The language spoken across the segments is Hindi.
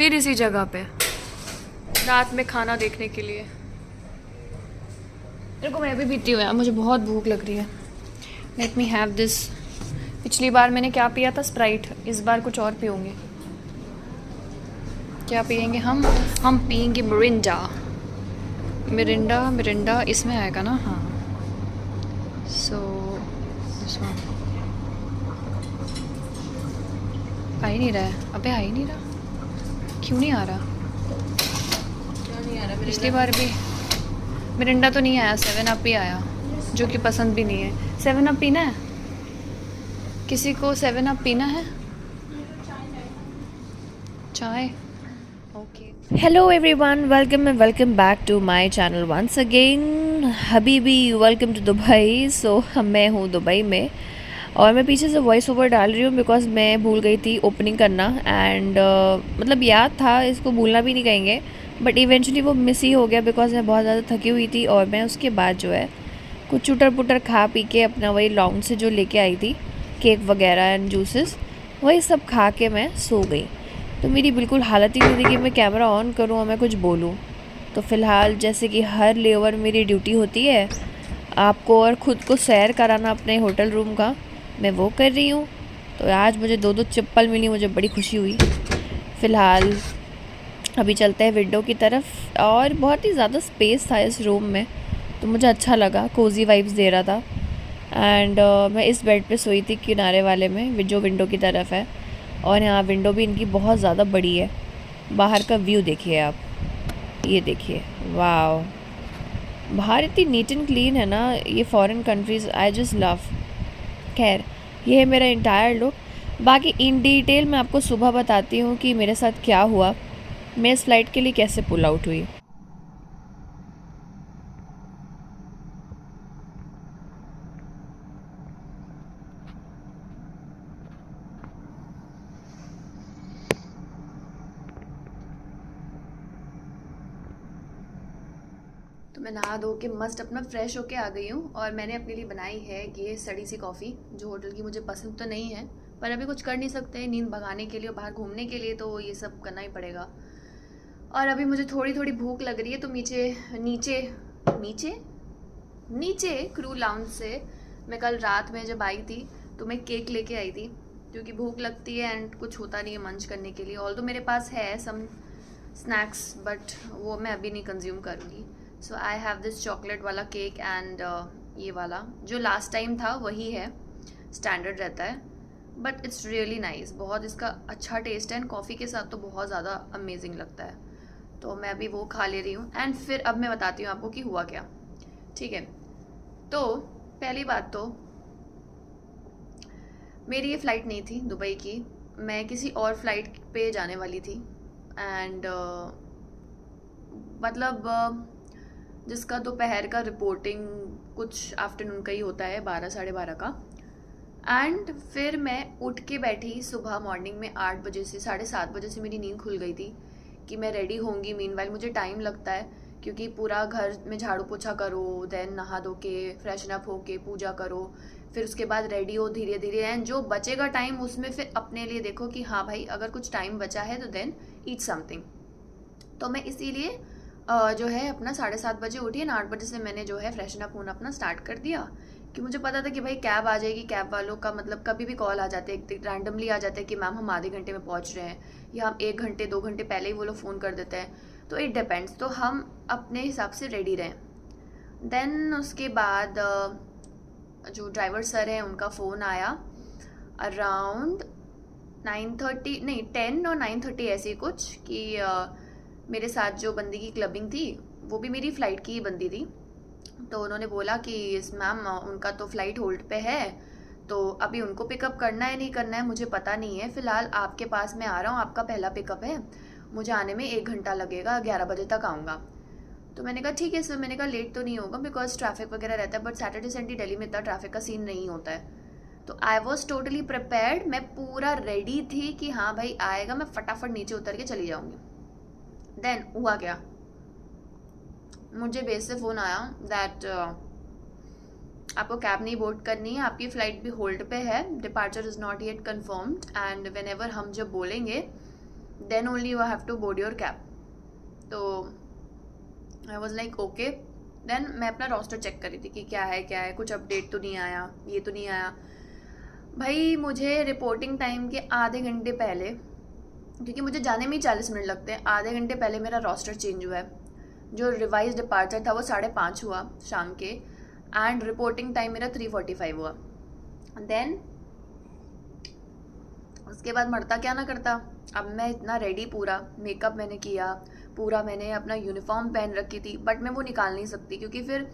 फिर इसी जगह पे रात में खाना देखने के लिए। मेरे को मैं भी पीती हूँ यार, मुझे बहुत भूख लग रही है। Let me have this. पिछली बार मैंने क्या पिया था? स्प्राइट। इस बार कुछ और पियूँगी। क्या पियेंगे हम पियेंगे मिरिंडा। मिरिंडा मिरिंडा इसमें आएगा ना? हाँ। So this one. आ ही नहीं रहा है। अबे आ ही नहीं रहा, क्यों नहीं आ रहा? नहीं आ रहा। पिछली बार भी मिरिंडा तो नहीं आया, 7 अप ही आया, जो कि पसंद भी नहीं है। 7 अप पीना है? किसी को 7 अप पीना है? चाय? Okay. Hello everyone, welcome back to my channel once again. हबीबी, वेलकम टू दुबई। सो मैं हूँ दुबई में और मैं पीछे से वॉइस ओवर डाल रही हूँ बिकॉज मैं भूल गई थी ओपनिंग करना। एंड मतलब याद था, इसको भूलना भी नहीं कहेंगे, बट इवेंचुअली वो मिस ही हो गया बिकॉज मैं बहुत ज़्यादा थकी हुई थी। और मैं उसके बाद जो है कुछ चुटर पुटर खा पी के अपना वही लॉन्ग से जो लेके आई थी केक वगैरह एंड जूसेस, वही सब खा के मैं सो गई। तो मेरी बिल्कुल हालत ही नहीं थी कि मैं कैमरा ऑन करूँ और मैं कुछ बोलूँ। तो फ़िलहाल जैसे कि हर लेओवर मेरी ड्यूटी होती है आपको और ख़ुद को सैर कराना अपने होटल रूम का, मैं वो कर रही हूँ। तो आज मुझे 2 चप्पल मिली, मुझे बड़ी खुशी हुई। फ़िलहाल अभी चलते हैं विंडो की तरफ। और बहुत ही ज़्यादा स्पेस था इस रूम में, तो मुझे अच्छा लगा, कोज़ी वाइब्स दे रहा था। एंड मैं इस बेड पे सोई थी किनारे वाले में जो विंडो की तरफ है। और यहाँ विंडो भी इनकी बहुत ज़्यादा बड़ी है। बाहर का व्यू देखिए आप, ये देखिए, वाह। बाहर इतनी नीट एंड क्लीन है ना, ये foreign countries I just love. खैर, ये है मेरा इंटायर लुक। बाकी इन डिटेल मैं आपको सुबह बताती हूँ कि मेरे साथ क्या हुआ, मैं इस फ़्लाइट के लिए कैसे पुल आउट हुई। तो मैं नहा धो के मस्त अपना फ्रेश होके आ गई हूँ और मैंने अपने लिए बनाई है ये सड़ी सी कॉफ़ी, जो होटल की मुझे पसंद तो नहीं है, पर अभी कुछ कर नहीं सकते। नींद भगाने के लिए और बाहर घूमने के लिए तो ये सब करना ही पड़ेगा। और अभी मुझे थोड़ी थोड़ी भूख लग रही है, तो नीचे नीचे नीचे नीचे क्रू लाउंज से मैं कल रात में जब आई थी तो मैं केक लेके आई थी, क्योंकि भूख लगती है एंड कुछ होता नहीं है मंच करने के लिए। ऑल्दो मेरे पास है सम स्नैक्स, बट वो मैं अभी नहीं कंज्यूम करूँगी। सो आई हैव दिस चॉकलेट वाला केक एंड ये वाला जो लास्ट टाइम था वही है, स्टैंडर्ड रहता है, बट इट्स रियली नाइस। बहुत इसका अच्छा टेस्ट है एंड कॉफ़ी के साथ तो बहुत ज़्यादा अमेजिंग लगता है। तो मैं अभी वो खा ले रही हूँ एंड फिर अब मैं बताती हूँ आपको कि हुआ क्या। ठीक है, तो पहली बात तो मेरी ये फ़्लाइट नहीं थी दुबई की, मैं किसी और फ्लाइट पे जाने वाली थी। एंड मतलब जिसका दोपहर का रिपोर्टिंग कुछ आफ्टरनून का ही होता है, 12 साढ़े 12 का। एंड फिर मैं उठ के बैठी सुबह मॉर्निंग में 8 बजे से, 7:30 बजे से मेरी नींद खुल गई थी कि मैं रेडी होंगी। मीनवाइल मुझे टाइम लगता है क्योंकि पूरा घर में झाड़ू पोछा करो, देन नहा धो के फ्रेशन अप होके पूजा करो, फिर उसके बाद रेडी हो धीरे धीरे। एंड जो बचेगा टाइम उसमें फिर अपने लिए देखो कि हाँ भाई अगर कुछ टाइम बचा है तो देन ईट समथिंग। तो मैं इसीलिए जो है अपना 7:30 बजे उठी एंड 8 बजे से मैंने जो है फ्रेशन अप होना अपना स्टार्ट कर दिया, कि मुझे पता था कि भाई कैब आ जाएगी। कैब वालों का मतलब कभी भी कॉल आ जाते हैं, रैंडमली आ जाते हैं कि मैम हम आधे घंटे में पहुंच रहे हैं, या हम 1 घंटे 2 घंटे पहले ही वो लोग फ़ोन कर देते हैं। तो इट डिपेंड्स, तो हम अपने हिसाब से रेडी रहें। देन उसके बाद जो ड्राइवर सर हैं उनका फ़ोन आया अराउंड 9:30, नहीं 10 और 9:30 ऐसे ही कुछ, कि मेरे साथ जो बंदी की क्लबिंग थी वो भी मेरी फ़्लाइट की ही बंदी थी। तो उन्होंने बोला कि मैम उनका तो फ़्लाइट होल्ड पे है, तो अभी उनको पिकअप करना है नहीं करना है मुझे पता नहीं है, फ़िलहाल आपके पास मैं आ रहा हूँ, आपका पहला पिकअप है, मुझे आने में 1 घंटा लगेगा, 11 बजे तक आऊँगा। तो मैंने कहा ठीक है सर, मैंने कहा लेट तो नहीं होगा बिकॉज ट्रैफिक वगैरह रहता है, बट सैटरडे संडे दिल्ली में इतना ट्रैफिक का सीन नहीं होता है। तो आई वॉज टोटली प्रिपेयर्ड, मैं पूरा रेडी थी कि हाँ भाई आएगा, मैं फटाफट नीचे उतर के चली जाऊँगी। देन हुआ क्या, मुझे बेस से फ़ोन आया दैट आपको कैब नहीं बोर्ड करनी है, आपकी फ़्लाइट भी होल्ड पे है, departure is not yet confirmed, and whenever हम जब बोलेंगे then only you have to board your cab. तो I was like okay. Then मैं अपना रोस्टर चेक कर रही थी कि क्या है, कुछ अपडेट तो नहीं आया, ये तो नहीं आया। भाई मुझे रिपोर्टिंग टाइम के आधे घंटे पहले, क्योंकि मुझे जाने में ही 40 मिनट लगते हैं, आधे घंटे पहले मेरा रोस्टर चेंज हुआ है। जो रिवाइज डिपार्चर था वो 5:30 हुआ शाम के, एंड रिपोर्टिंग टाइम मेरा 3:45 हुआ। देन उसके बाद मरता क्या ना करता, अब मैं इतना रेडी, पूरा मेकअप मैंने किया, पूरा मैंने अपना यूनिफॉर्म पहन रखी थी, बट मैं वो निकाल नहीं सकती क्योंकि फिर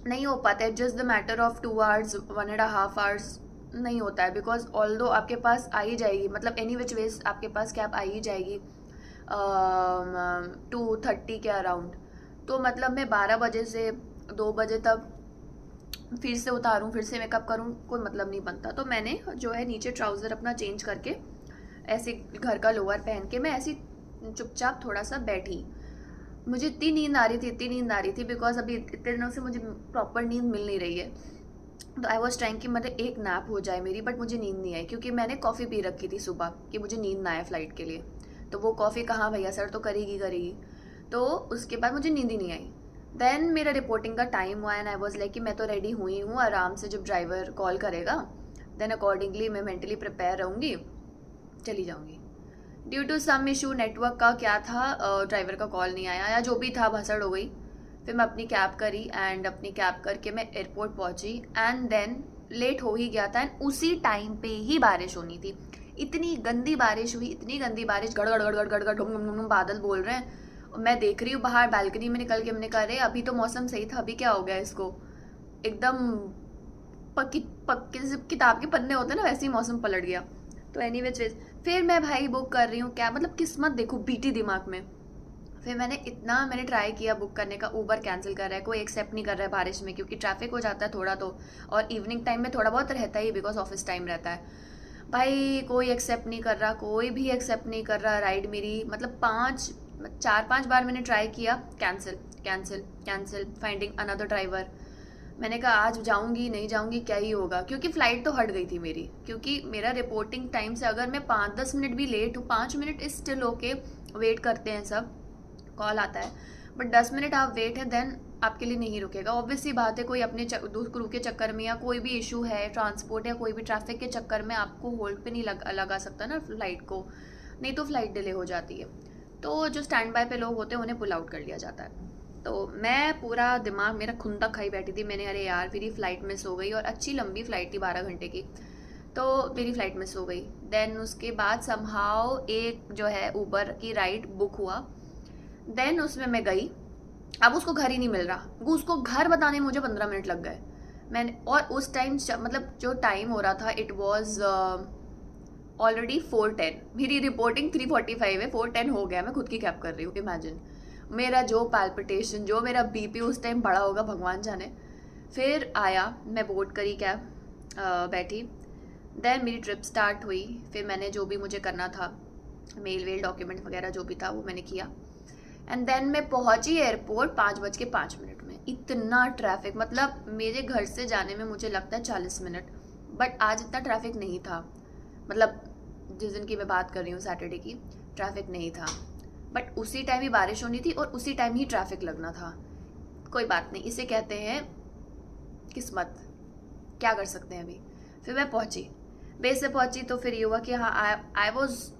नहीं हो पाता है। Just the matter of 2 hours, 1.5 hours नहीं होता है, बिकॉज ऑल दो आपके पास आ ही जाएगी, मतलब एनी विच वेज आपके पास कैब आ ही जाएगी 2:30 के अराउंड। तो मतलब मैं 12 बजे से 2 बजे तक फिर से उतारूँ, फिर से मेकअप करूँ, कोई मतलब नहीं बनता। तो मैंने जो है नीचे ट्राउज़र अपना चेंज करके ऐसे घर का लोअर पहन के मैं ऐसी चुपचाप थोड़ा सा बैठी। मुझे इतनी नींद आ रही थी बिकॉज अभी इतने दिनों से मुझे प्रॉपर नींद मिल नहीं रही है। तो आई वॉज ट्राइंग कि मतलब एक नैप हो जाए मेरी, बट मुझे नींद नहीं आई क्योंकि मैंने कॉफ़ी पी रखी थी सुबह कि मुझे नींद ना आए फ्लाइट के लिए। तो वो कॉफ़ी कहाँ भैया, सर तो करेगी। तो उसके बाद मुझे नींद ही नहीं आई। देन मेरा रिपोर्टिंग का टाइम हुआ एंड आई वॉज लाइक कि मैं तो रेडी हुई हूँ, आराम से जब ड्राइवर कॉल करेगा देन अकॉर्डिंगली मैं मेंटली प्रिपेयर रहूँगी, चली जाऊँगी। Due to some issue network का क्या था, ड्राइवर का कॉल नहीं आया या जो भी था, भसड़ हो गई। फिर मैं अपनी कैब करी एंड अपनी कैब करके मैं एयरपोर्ट पहुंची एंड देन लेट हो ही गया था एंड उसी टाइम पे ही बारिश होनी थी। इतनी गंदी बारिश हुई, इतनी गंदी बारिश, गड़ गड़ गड़ गड़ गड़ गड़ ढुम ढुम ढुम बादल बोल रहे हैं। और मैं देख रही हूँ बाहर बालकनी में निकल के, मैंने कहा अरे अभी तो मौसम सही था, अभी क्या हो गया इसको, एकदम पक्की पक्की किताब के पन्ने होते हैं ना, वैसे ही मौसम पलट गया। तो एनी वेज फिर मैं भाई बुक कर रही हूँ कैब, मतलब किस्मत देखो बीटी दिमाग में। फिर मैंने ट्राई किया बुक करने का, ऊबर कैंसिल कर रहा है, कोई एक्सेप्ट नहीं कर रहा है बारिश में, क्योंकि ट्रैफिक हो जाता है थोड़ा तो, और इवनिंग टाइम में थोड़ा बहुत रहता ही बिकॉज ऑफिस टाइम रहता है। भाई कोई एक्सेप्ट नहीं कर रहा, कोई भी एक्सेप्ट नहीं कर रहा राइड मेरी, मतलब 4-5 बार मैंने ट्राई किया, cancel cancel cancel, finding another driver. मैंने कहा आज जाऊंगी नहीं जाऊंगी क्या ही होगा, क्योंकि फ़्लाइट तो हट गई थी मेरी, क्योंकि मेरा रिपोर्टिंग टाइम से अगर मैं 5-10 मिनट भी लेट हूँ, 5 minute is still okay, wait करते हैं सब, कॉल आता है, बट 10 मिनट आप वेट है देन आपके लिए नहीं रुकेगा। ऑब्वियसली बात है, कोई अपने क्रू के चक्कर में या कोई भी इशू है ट्रांसपोर्ट या कोई भी ट्रैफिक के चक्कर में आपको होल्ड पे नहीं लगा सकता ना फ्लाइट को, नहीं तो फ्लाइट डिले हो जाती है। तो जो स्टैंड बाय पे लोग होते हैं उन्हें पुल आउट कर लिया जाता है। तो मैं पूरा दिमाग मेरा खुंदा खाई बैठी थी, मैंने अरे यार मेरी फ़्लाइट मिस हो गई, और अच्छी लंबी फ़्लाइट थी 12 घंटे की, तो मेरी फ़्लाइट मिस हो गई। देन उसके बाद समहाउ एक जो है ऊबर की राइड बुक हुआ, देन उसमें मैं गई, अब उसको घर ही नहीं मिल रहा, उसको घर बताने में मुझे 15 मिनट लग गए मैंने। और उस टाइम मतलब जो टाइम हो रहा था इट वॉज ऑलरेडी 4:10, मेरी रिपोर्टिंग 3:45 है, 4:10 हो गया, मैं खुद की कैब कर रही हूँ। इमेजिन मेरा जो पैल्पिटेशन, जो मेरा बीपी उस टाइम बढ़ा होगा भगवान जाने। फिर आया, मैं बोर्ड करी कैब, बैठी, देन मेरी ट्रिप स्टार्ट हुई। फिर मैंने जो भी मुझे करना था, मेल वेल डॉक्यूमेंट वगैरह जो भी था वो मैंने किया, एंड देन मैं पहुंची एयरपोर्ट 5:05 में। इतना ट्रैफिक, मतलब मेरे घर से जाने में मुझे लगता है 40 मिनट, बट आज इतना ट्रैफिक नहीं था, मतलब जिस दिन की मैं बात कर रही हूँ सैटरडे की, ट्रैफिक नहीं था, बट उसी टाइम ही बारिश होनी थी और उसी टाइम ही ट्रैफिक लगना था। कोई बात नहीं, इसे कहते हैं किस्मत, क्या कर सकते हैं अभी। फिर मैं पहुंची, बेस से पहुंची, तो फिर ये हुआ कि हाँ आई वॉज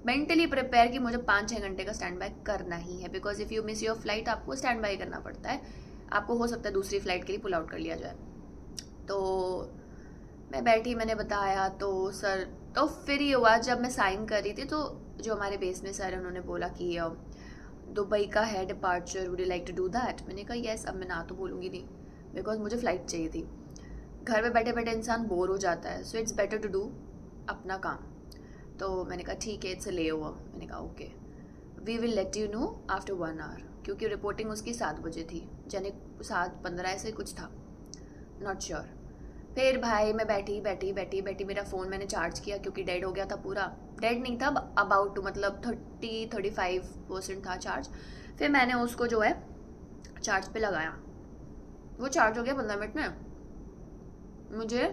मेंटली प्रिपेयर कि मुझे 5-6 घंटे का स्टैंड बाय करना ही है, because if you miss your flight आपको स्टैंड बाय करना पड़ता है, आपको हो सकता है दूसरी फ्लाइट के लिए पुल आउट कर लिया जाए। तो मैं बैठी, मैंने बताया, तो सर, तो फिर ये हुआ जब मैं साइन कर रही थी, तो जो हमारे बेस में सर है उन्होंने बोला कि दुबई का है departure, would you like to do that. मैंने कहा येस। अब मैं ना तो बोलूँगी नहीं, बिकॉज मुझे फ़्लाइट चाहिए थी। घर पे बैठे बैठे इंसान बोर हो जाता है, so it's better to do अपना काम। तो मैंने कहा ठीक है, इट्स अ ले ओवर। मैंने कहा okay, we will let you know after 1 hour, क्योंकि रिपोर्टिंग उसकी 7 बजे थी, यानी 7:15 ऐसे कुछ था, नॉट श्योर। फिर भाई मैं बैठी, मेरा फ़ोन मैंने चार्ज किया क्योंकि डेड हो गया था पूरा, डेड नहीं था, अबाउट टू, मतलब 30-35% था चार्ज। फिर मैंने उसको जो है चार्ज पे लगाया, वो चार्ज हो गया 15 मिनट में। मुझे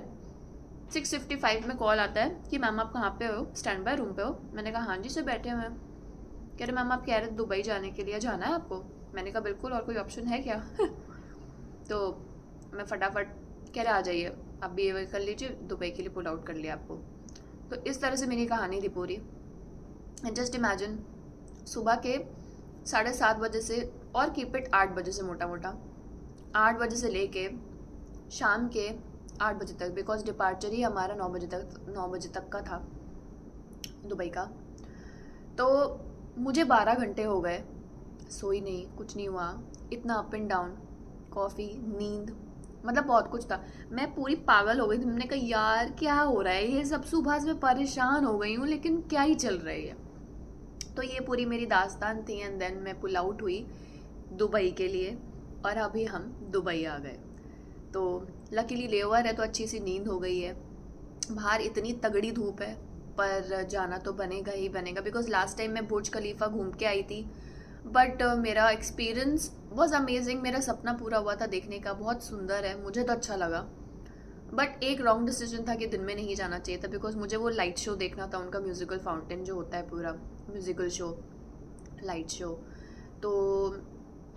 6:55 में कॉल आता है कि मैम आप कहाँ पे हो, स्टैंड बाय रूम पे हो। मैंने कहा हाँ जी सर बैठे हुए हैं। कह रहे मैम आप कह रहे थे दुबई जाने के लिए, जाना है आपको? मैंने कहा बिल्कुल, और कोई ऑप्शन है क्या? तो मैं फटाफट, कह रहे आ जाइए आप BA कर लीजिए, दुबई के लिए पुल आउट कर लिया आपको। तो इस तरह से मेरी कहानी थी पूरी। एंड जस्ट इमेजिन, सुबह के 7:30 बजे से, और कीप इट 8 बजे से, मोटा मोटा 8 बजे से लेके शाम के 8 बजे तक, बिकॉज डिपार्चर ही हमारा 9 बजे तक का था दुबई का। तो मुझे 12 घंटे हो गए, सोई नहीं, कुछ नहीं हुआ, इतना अप एंड डाउन, कॉफ़ी, नींद, मतलब बहुत कुछ था। मैं पूरी पागल हो गई थी। मैंने कहा यार क्या हो रहा है ये सब, सुबह से मैं परेशान हो गई हूँ, लेकिन क्या ही चल रही है। तो ये पूरी मेरी दास्तान थी। एंड देन मैं पुल आउट हुई दुबई के लिए, और अभी हम दुबई आ गए। तो लकीली लेओवर है तो अच्छी सी नींद हो गई है। बाहर इतनी तगड़ी धूप है, पर जाना तो बनेगा ही बनेगा, बिकॉज लास्ट टाइम मैं बुर्ज खलीफा घूम के आई थी। बट मेरा एक्सपीरियंस वॉज अमेजिंग। मेरा सपना पूरा हुआ था देखने का, बहुत सुंदर है, मुझे तो अच्छा लगा। बट एक रॉन्ग डिसीजन था कि दिन में नहीं जाना चाहिए था, बिकॉज मुझे वो लाइट शो देखना था, उनका म्यूज़िकल फाउंटेन जो होता है, पूरा म्यूज़िकल शो, लाइट शो। तो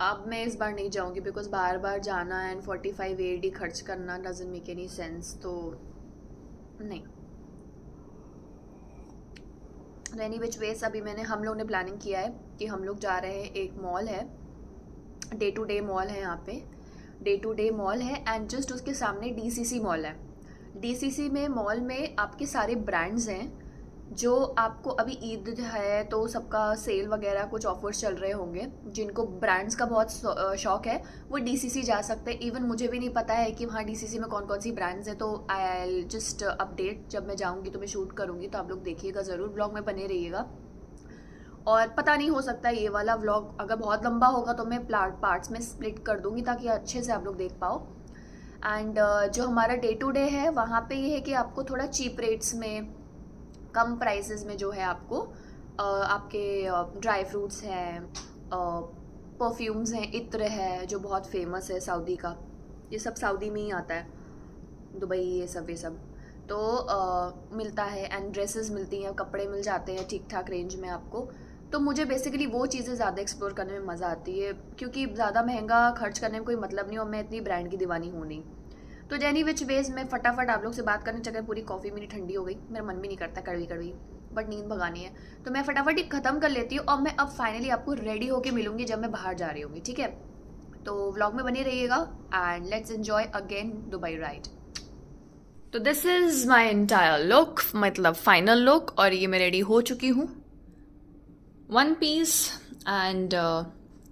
अब मैं इस बार नहीं जाऊंगी, बिकॉज बार बार जाना एंड 45 AD खर्च करना डजंट मेक एनी सेंस। तो नहीं। तो एनी विच वेज अभी हम लोग ने प्लानिंग किया है कि हम लोग जा रहे हैं, एक मॉल है, डे टू डे मॉल है यहाँ पे, डे टू डे मॉल है। एंड जस्ट उसके सामने DCC मॉल है। DCC में मॉल में आपके सारे ब्रांड्स हैं, जो आपको, अभी ईद है तो सबका सेल वगैरह कुछ ऑफर्स चल रहे होंगे। जिनको ब्रांड्स का बहुत शौक है वो DCC जा सकते हैं। इवन मुझे भी नहीं पता है कि वहाँ DCC में कौन कौन सी ब्रांड्स हैं। तो आई जस्ट अपडेट, जब मैं जाऊँगी तो मैं शूट करूँगी, तो आप लोग देखिएगा ज़रूर, ब्लॉग में बने रहिएगा। और पता नहीं, हो सकता है ये वाला व्लॉग अगर बहुत लंबा होगा तो मैं पार्ट्स में स्प्लिट कर दूँगी, ताकि अच्छे से आप लोग देख पाओ। एंड जो हमारा डे टू डे है, वहाँ पे ये है कि आपको थोड़ा चीप रेट्स में, कम प्राइसेस में जो है आपको आपके ड्राई फ्रूट्स हैं, परफ्यूम्स हैं, इत्र है जो बहुत फेमस है सऊदी का, ये सब सऊदी में ही आता है, दुबई, ये सब तो मिलता है। एंड ड्रेसेस मिलती हैं, कपड़े मिल जाते हैं ठीक ठाक रेंज में आपको। तो मुझे बेसिकली वो चीज़ें ज़्यादा एक्सप्लोर करने में मज़ा आती है, क्योंकि ज़्यादा महंगा खर्च करने में कोई मतलब नहीं, और मैं इतनी ब्रांड की दीवानी हूँ नहीं। तो जेनी विच वेज मैं फटाफट आप लोग से बात करने चक्कर पूरी कॉफ़ी मेरी ठंडी हो गई, मेरा मन भी नहीं करता, कड़वी कड़वी, बट नींद भगानी है, तो मैं फटाफट ही ख़त्म कर लेती हूँ। और मैं अब फाइनली आपको रेडी होके मिलूंगी जब मैं बाहर जा रही होंगी, ठीक है? तो व्लॉग में बने रहिएगा and let's enjoy again Dubai ride. तो this is my entire look, मतलब फाइनल लुक, और ये मैं रेडी हो चुकी हूँ। 1 पीस एंड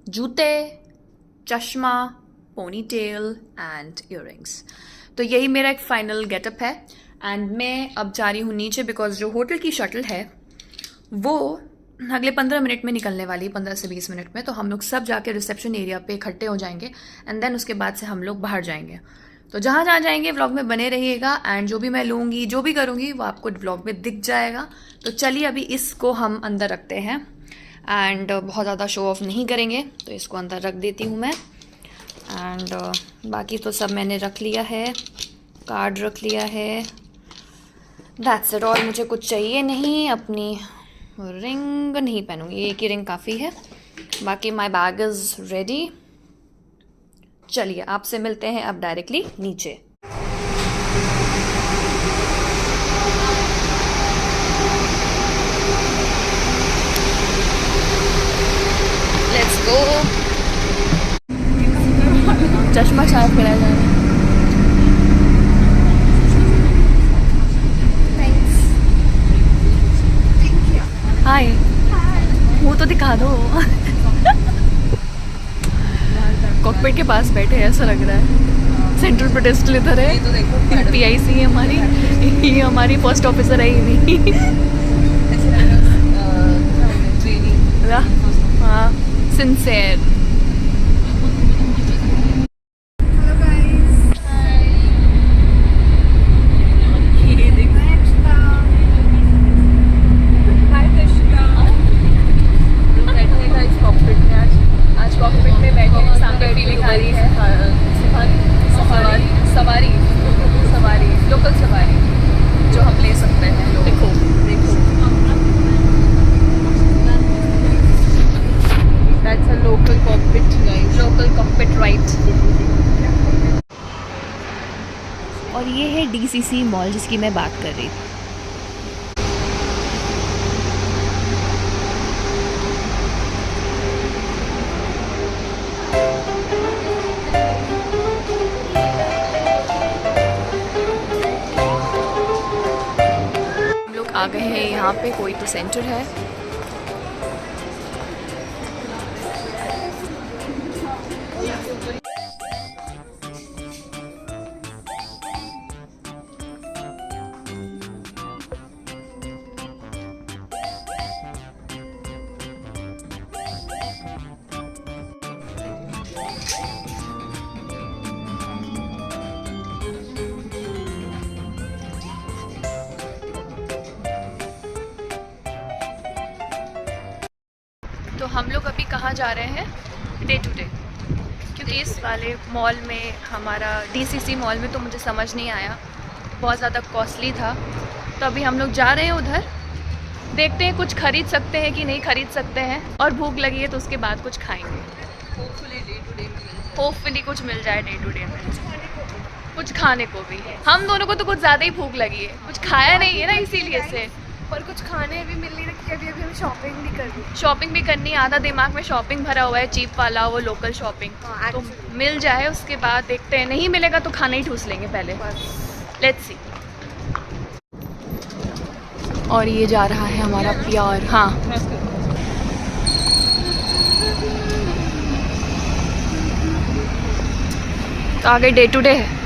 जूते, चश्मा, पोनी टेल एंड ईयरिंग्स। तो यही मेरा एक फाइनल गेटअप है। एंड मैं अब जा रही हूँ नीचे, बिकॉज जो होटल की शटल है वो अगले 15 मिनट में निकलने वाली, 15 से 20 मिनट में। तो हम लोग सब जाके रिसेप्शन एरिया पे इकट्ठे हो जाएंगे, एंड देन उसके बाद से हम लोग बाहर जाएंगे। तो जहाँ जहाँ जाएंगे व्लॉग में बने रहिएगा, एंड जो भी मैं लूँगी, जो भी करूँगी, वो आपको व्लॉग में दिख जाएगा। तो चलिए अभी इसको हम अंदर रखते हैं, एंड बहुत ज़्यादा शो ऑफ नहीं करेंगे, तो इसको अंदर रख देती हूँ मैं। एंड बाकी तो सब मैंने रख लिया है, कार्ड रख लिया है, दैट्स इट। और मुझे कुछ चाहिए नहीं, अपनी रिंग नहीं पहनूंगी, एक ही रिंग काफ़ी है। बाकी माय बैग इज़ रेडी। चलिए आपसे मिलते हैं अब डायरेक्टली नीचे। Let's go. चश्मा साफ करा जा रहा है। हाय, वो तो दिखा दो। कॉकपिट के पास बैठे हैं, ऐसा लग रहा है। सेंट्रल प्रोटेस्ट इधर है, PIC है हमारी, ये हमारी फर्स्ट ऑफिसर है ये भी। हाँ, सिंसेयर। सवारी, लोकल सवारी। ये है DCC मॉल जिसकी मैं बात कर रही थी। हम लोग आ गए हैं यहाँ पे, कोई तो सेंटर है। तो हम लोग अभी कहाँ जा रहे हैं? डे टू डे, क्योंकि इस वाले मॉल में, हमारा DCC मॉल में तो मुझे समझ नहीं आया, बहुत ज़्यादा कॉस्टली था। तो अभी हम लोग जा रहे हैं उधर, देखते हैं कुछ खरीद सकते हैं कि नहीं खरीद सकते हैं, और भूख लगी है तो उसके बाद कुछ खाएंगे। होपफुली कुछ मिल जाए डे टू डे में, कुछ खाने को भी। हम दोनों को तो कुछ ज़्यादा ही भूख लगी है, कुछ खाया नहीं है ना, इसीलिए से। और कुछ खाने भी मिल नहीं रखे, अभी हम शॉपिंग भी कर रही। शॉपिंग भी करनी है, आधा दिमाग में शॉपिंग भरा हुआ है, चीप वाला, वो लोकल शॉपिंग। हाँ, तो मिल जाए उसके बाद देखते हैं, नहीं मिलेगा तो खाना ही ठूस लेंगे पहले। Let's see. और ये जा रहा है हमारा प्यार। हाँ, तो आगे डे टू डे है।